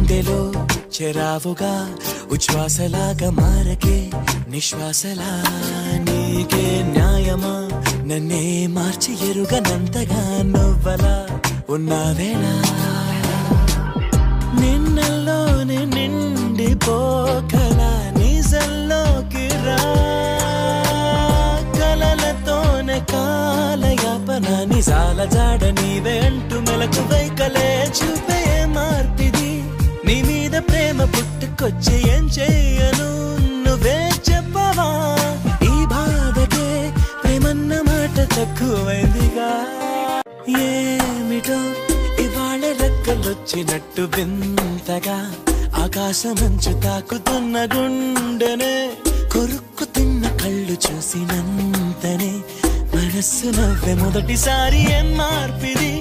గుండెలో చెరావుగా ఉచ్ఛ్వాసలాగా మారకే నిశ్వాసలా నీకే న్యాయమా నన్నే మార్చి ఎరుగనంతగా నువ్వలా ఉన్నావేలా నిన్నల్లోనే నిండిపోకలా నిజల్లోకి రా కలలతోనే కాలయాపన నిజాల జాడ నీవే అంటూ మెలకు వైకలే చూపే మార్పిది నీ మీద ప్రేమ పుట్టుకొచ్చి ఏం చెయ్యను నువ్వే చెప్పవా ఈ బాధకే ప్రేమన్న మాట తక్కువైందిగా ఏమిటో ఇవాళ రెక్కలొచ్చినట్టు వింతగా ఆకాశమంచు తాకుతున్న గుండెనే కొరుక్కు తిన్న కళ్ళు చూసినంతనే మనస్సు నవ్వే మొదటిసారి ఏం మార్పిది